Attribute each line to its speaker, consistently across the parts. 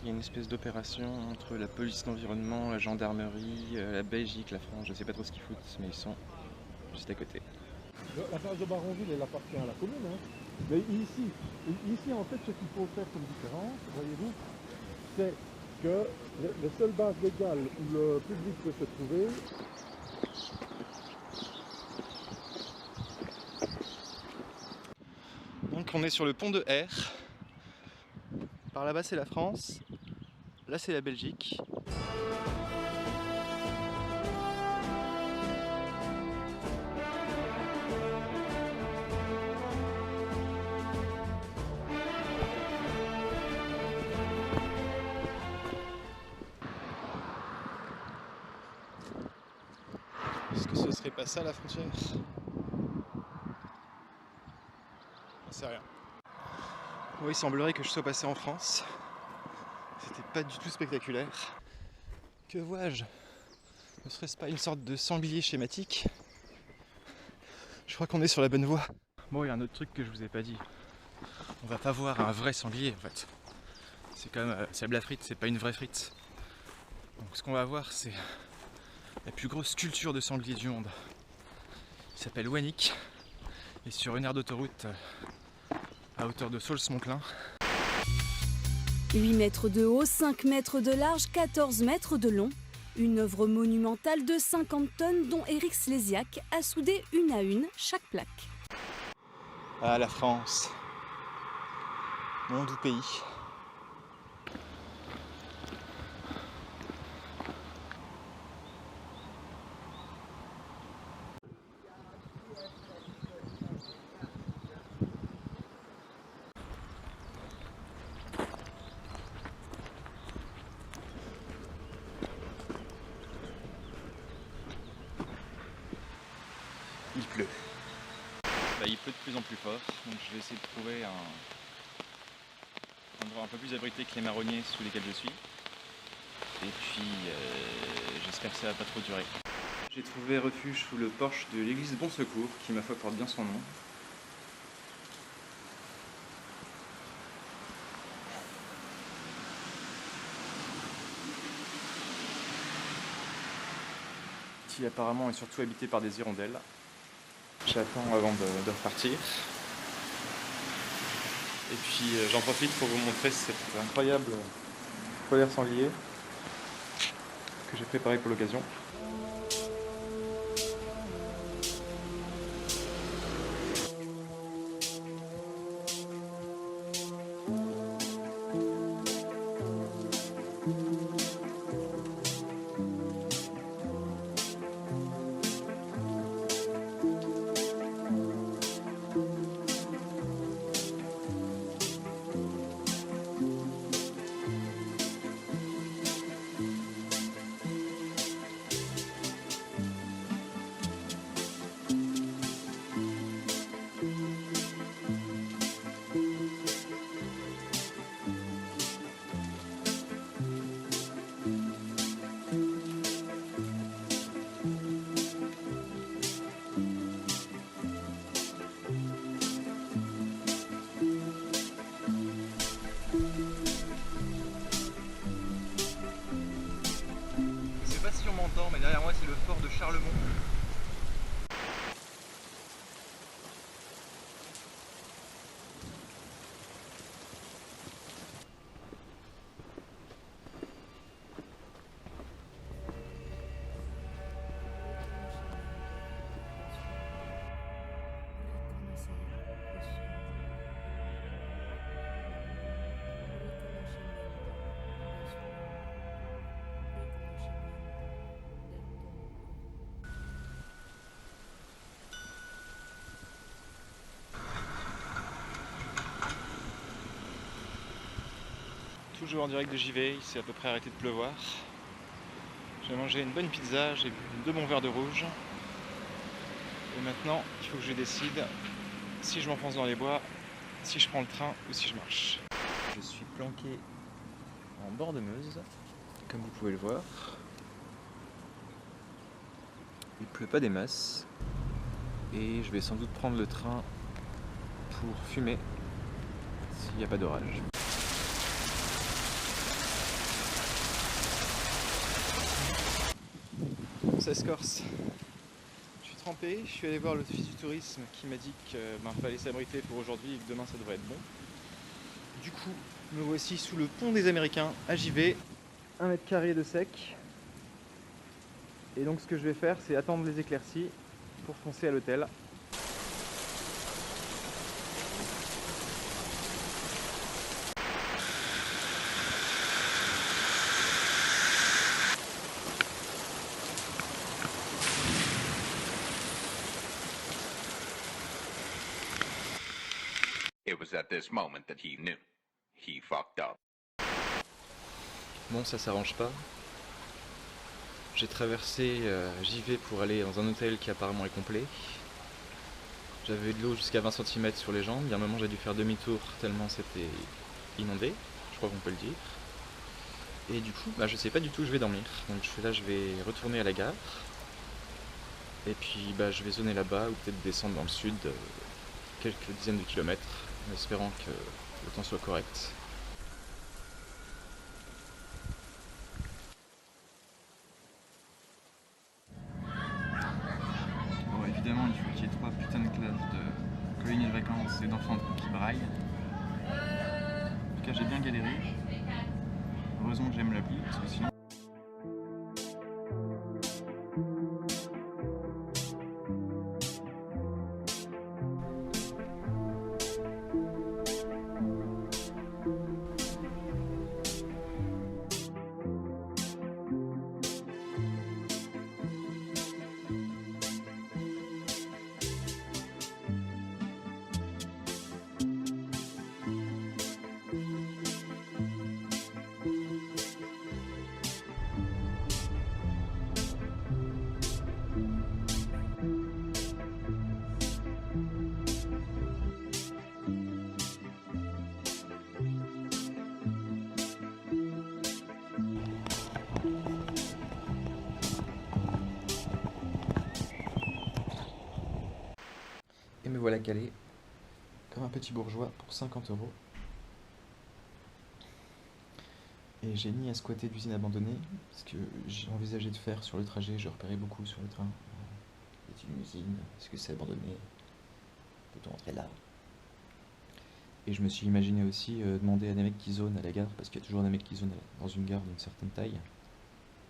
Speaker 1: Il y a une espèce d'opération entre la police d'environnement, la gendarmerie, la Belgique, la France, je sais pas trop ce qu'ils foutent, mais ils sont juste à côté.
Speaker 2: La base de Baronville, elle appartient à la commune. Hein. Mais ici, en fait, ce qu'il faut faire comme différence, voyez-vous, c'est que les seules bases légales où le public peut se trouver,
Speaker 1: Donc on est sur le pont de R. Par là-bas c'est la France, là c'est la Belgique. Est-ce que ce serait pas ça la frontière? J'en sais rien. Oui, il semblerait que je sois passé en France. C'était pas du tout spectaculaire. Que vois-je? Ne serait-ce pas une sorte de sanglier schématique? Je crois qu'on est sur la bonne voie. Bon, il y a un autre truc que je vous ai pas dit. On va pas voir un vrai sanglier en fait. C'est quand même c'est de la frite, c'est pas une vraie frite. Donc ce qu'on va voir, c'est la plus grosse sculpture de sanglier du monde. Il s'appelle Wannick. Et sur une aire d'autoroute à hauteur de Saulce-Monclin.
Speaker 3: 8 mètres de haut, 5 mètres de large, 14 mètres de long. Une œuvre monumentale de 50 tonnes dont Éric Slésiac a soudé une à une chaque plaque.
Speaker 1: Ah, la France, mon doux pays. Il pleut. Il pleut de plus en plus fort, donc je vais essayer de trouver un endroit un peu plus abrité que les marronniers sous lesquels je suis. Et puis j'espère que ça va pas trop durer. J'ai trouvé refuge sous le porche de l'église Bon Secours, qui ma foi porte bien son nom. Qui apparemment est surtout habité par des hirondelles. J'attends avant de repartir. Et puis j'en profite pour vous montrer cet incroyable colère sanglier que j'ai préparé pour l'occasion. Je sais pas si on m'entend, mais derrière moi c'est le fort de Charlemont. Toujours en direct de JV, il s'est à peu près arrêté de pleuvoir. J'ai mangé une bonne pizza, j'ai bu 2 bons verres de rouge. Et maintenant, il faut que je décide si je m'enfonce dans les bois, si je prends le train ou si je marche. Je suis planqué en bord de Meuse, comme vous pouvez le voir. Il pleut pas des masses. Et je vais sans doute prendre le train pour fumer s'il n'y a pas d'orage. française corse. Je suis trempé, je suis allé voir l'office du tourisme qui m'a dit qu'il fallait s'abriter pour aujourd'hui et que demain ça devrait être bon. Du coup, me voici sous le pont des Américains à JV, 1 mètre carré de sec. Et donc ce que je vais faire, c'est attendre les éclaircies pour foncer à l'hôtel.
Speaker 4: It was at this moment that he knew. He fucked up.
Speaker 1: Bon, ça s'arrange pas. J'ai traversé JV pour aller dans un hôtel qui apparemment est complet. J'avais de l'eau jusqu'à 20 cm sur les jambes. Il y a un moment j'ai dû faire demi-tour tellement c'était inondé, je crois qu'on peut le dire. Et du coup, je sais pas du tout où je vais dormir. Donc je vais retourner à la gare. Et puis je vais zoner là-bas ou peut-être descendre dans le sud quelques dizaines de kilomètres en espérant que le temps soit correct. Bon, évidemment, il faut qu'il y ait 3 putains de classes de colonies de vacances et d'enfants qui braillent. En tout cas, j'ai bien galéré. Heureusement que j'aime l'appli, parce que sinon... Et me voilà calé, comme un petit bourgeois, pour 50 €. Et j'ai mis à squatter d'usine abandonnée, parce que j'ai envisagé de faire sur le trajet, je repérais beaucoup sur le train. C'est une usine, est-ce que c'est abandonné? Peut-on entrer là? Et je me suis imaginé aussi demander à des mecs qui zonent à la gare, parce qu'il y a toujours des mecs qui zonent dans une gare d'une certaine taille.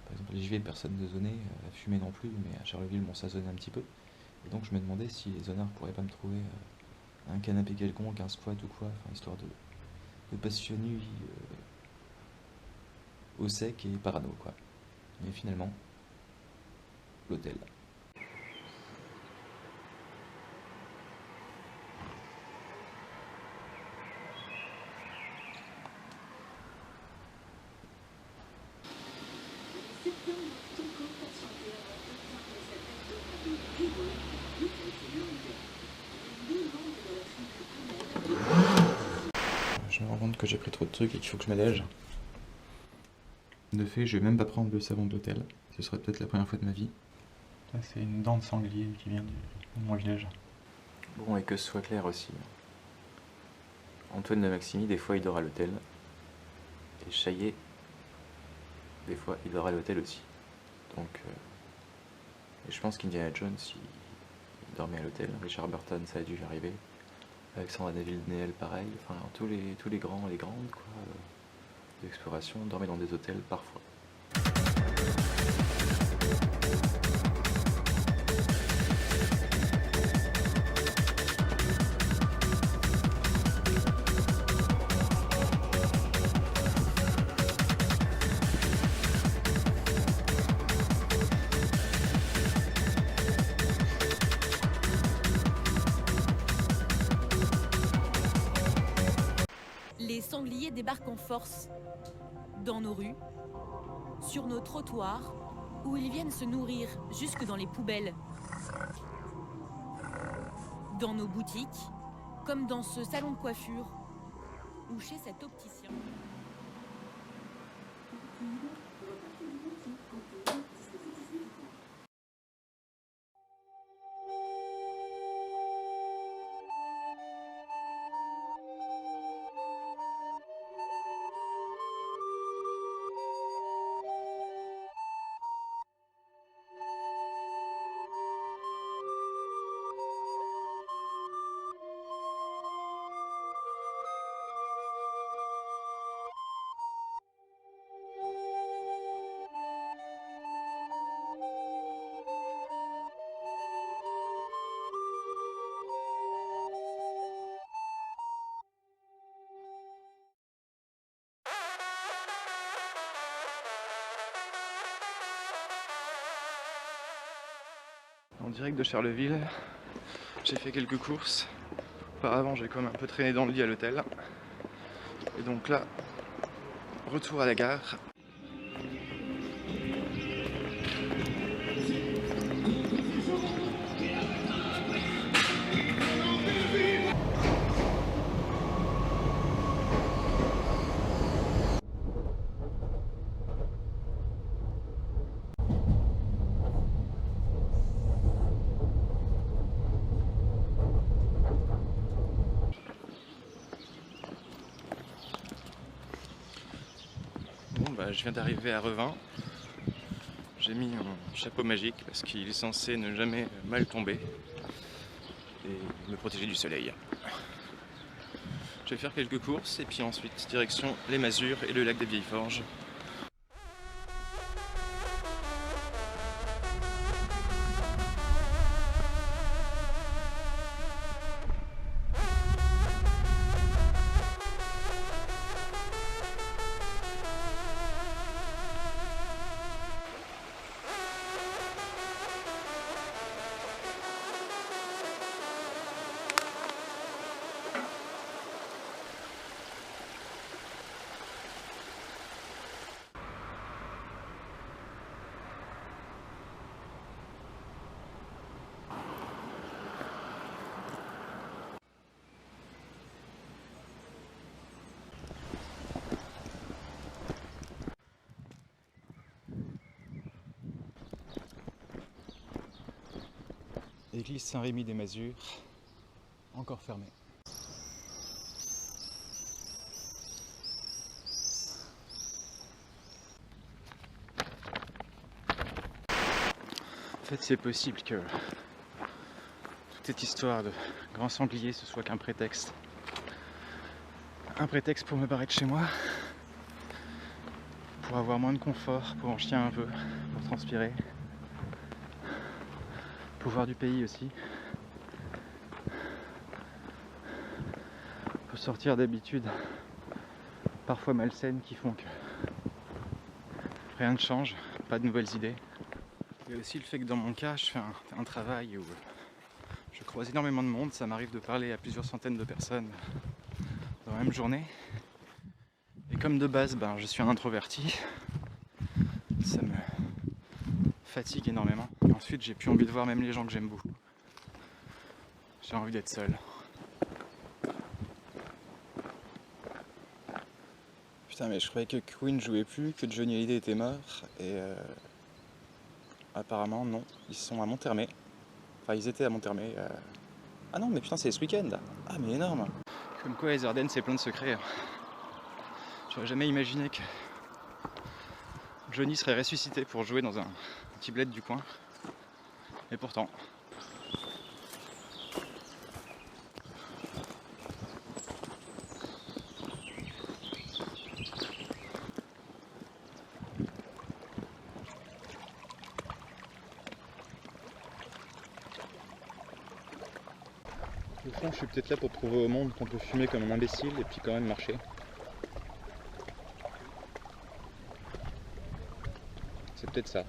Speaker 1: Par exemple, à JV, personne ne zonait, à Fumé non plus, mais à Charleville, bon, ça zonnait un petit peu. Et donc je me demandais si les zonards pourraient pas me trouver un canapé quelconque, un squat ou quoi, enfin histoire de passer une nuit au sec et parano quoi. Mais finalement, l'hôtel. Je me rends compte que j'ai pris trop de trucs et qu'il faut que je m'allège. De fait, je vais même pas prendre le savon de l'hôtel. Ce serait peut-être la première fois de ma vie. Là, c'est une dent de sanglier qui vient de mon village. Bon, et que ce soit clair aussi. Antoine de Maximi, des fois, il dort à l'hôtel. Et Chaillet, des fois, il dort à l'hôtel aussi. Donc, et je pense qu'Indiana Jones, il dormait à l'hôtel. Richard Burton, ça a dû lui arriver. Alexandre David-Néel, pareil. Enfin, tous les grands, les grandes, quoi, d'exploration, dormaient dans des hôtels parfois.
Speaker 5: Les sangliers débarquent en force dans nos rues, sur nos trottoirs, où ils viennent se nourrir jusque dans les poubelles, dans nos boutiques, comme dans ce salon de coiffure ou chez cet opticien.
Speaker 1: en direct de Charleville. J'ai fait quelques courses. Auparavant, j'ai quand même un peu traîné dans le lit à l'hôtel. Et donc là, retour à la gare. Bon bah je viens d'arriver à Revin. J'ai mis mon chapeau magique parce qu'il est censé ne jamais mal tomber et me protéger du soleil. Je vais faire quelques courses et puis ensuite direction les Masures et le lac des Vieilles Forges. Église Saint-Rémy des Masures, encore fermée. En fait, c'est possible que toute cette histoire de grand sanglier ce soit qu'un prétexte. Un prétexte pour me barrer de chez moi, pour avoir moins de confort, pour en chier un peu, pour transpirer. Pour voir du pays aussi. Pour sortir d'habitudes parfois malsaines qui font que rien ne change, pas de nouvelles idées. Il y a aussi le fait que dans mon cas, je fais un travail où je croise énormément de monde. Ça m'arrive de parler à plusieurs centaines de personnes dans la même journée. Et comme de base, je suis un introverti, ça me fatigue énormément. Et ensuite, j'ai plus envie de voir même les gens que j'aime beaucoup. J'ai envie d'être seul. Putain, mais je croyais que Queen jouait plus, que Johnny Hallyday était mort, et apparemment non, ils sont à Monthermé. Enfin, ils étaient à Monthermé. Ah non, mais putain, c'est ce week-end. Ah, mais énorme. Comme quoi, les Ardennes, c'est plein de secrets. J'aurais jamais imaginé que Johnny serait ressuscité pour jouer dans un petit bled du coin. Et pourtant. Au fond, je suis peut-être là pour prouver au monde qu'on peut fumer comme un imbécile et puis quand même marcher. C'est peut-être ça.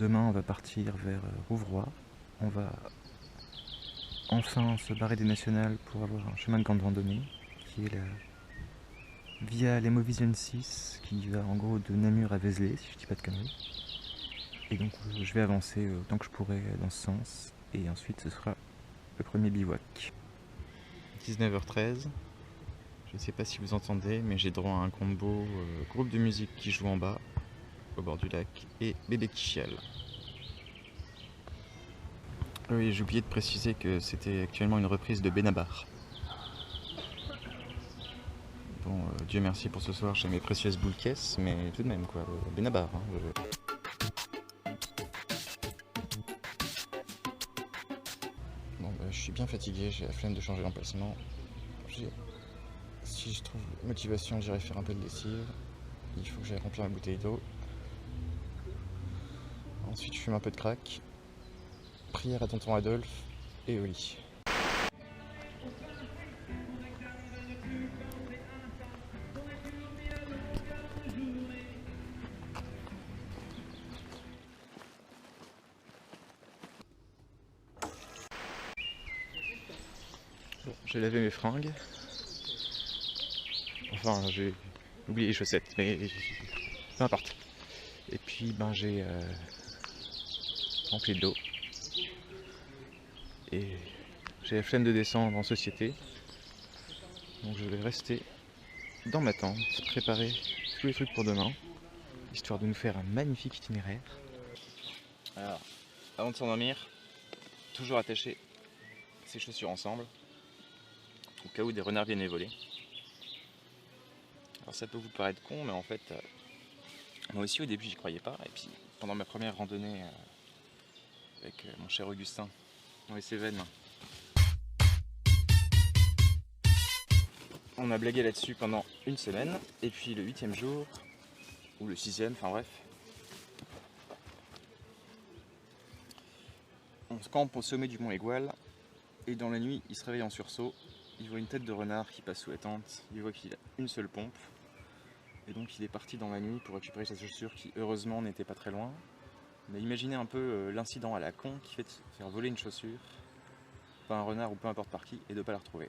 Speaker 1: demain, on va partir vers Rouvroy. On va enfin se barrer des nationales pour avoir un chemin de grande randonnée qui est la via l'Hemovision 6 qui va en gros de Namur à Vézelay, si je dis pas de conneries. Et donc je vais avancer autant que je pourrai dans ce sens. Et ensuite ce sera le premier bivouac. 19h13. Je ne sais pas si vous entendez, mais j'ai droit à un combo groupe de musique qui joue en bas, au bord du lac, et bébé qui chiale. Oui, j'ai oublié de préciser que c'était actuellement une reprise de Benabar. Bon, Dieu merci pour ce soir, j'ai mes précieuses boules caisses, mais tout de même quoi, Benabar. Bon, bah, je suis bien fatigué, j'ai la flemme de changer l'emplacement. Si je trouve motivation, j'irai faire un peu de lessive. Il faut que j'aille remplir ma bouteille d'eau. Ensuite, je fume un peu de crack. Prière à tonton Adolphe et au lit. Bon, j'ai lavé mes fringues. Enfin, j'ai oublié les chaussettes, mais peu importe. Et puis, ben, j'ai rempli de l'eau. Et j'ai la flemme de descendre en société. Donc je vais rester dans ma tente, préparer tous les trucs pour demain, histoire de nous faire un magnifique itinéraire. Alors, avant de s'endormir, toujours attacher ses chaussures ensemble, au cas où des renards viennent les voler. Alors ça peut vous paraître con, mais en fait, moi aussi au début j'y croyais pas, et puis pendant ma première randonnée avec mon cher Augustin dans les Cévennes, on a blagué là-dessus pendant une semaine, et puis le 8e jour, ou le 6e, enfin bref, on se campe au sommet du mont Égual, et dans la nuit, il se réveille en sursaut, il voit une tête de renard qui passe sous la tente, il voit qu'il a une seule pompe, et donc il est parti dans la nuit pour récupérer sa chaussure qui heureusement n'était pas très loin. Mais imaginez un peu l'incident à la con qui fait de se faire voler une chaussure par un renard ou peu importe par qui et de ne pas la retrouver.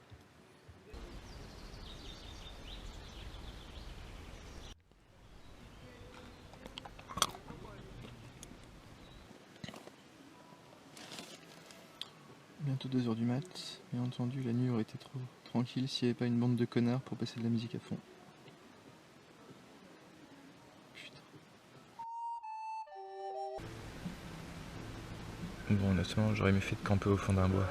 Speaker 1: Bientôt 2h du mat, bien entendu la nuit aurait été trop tranquille s'il n'y avait pas une bande de connards pour passer de la musique à fond. Putain. Bon honnêtement j'aurais mieux fait de camper au fond d'un bois.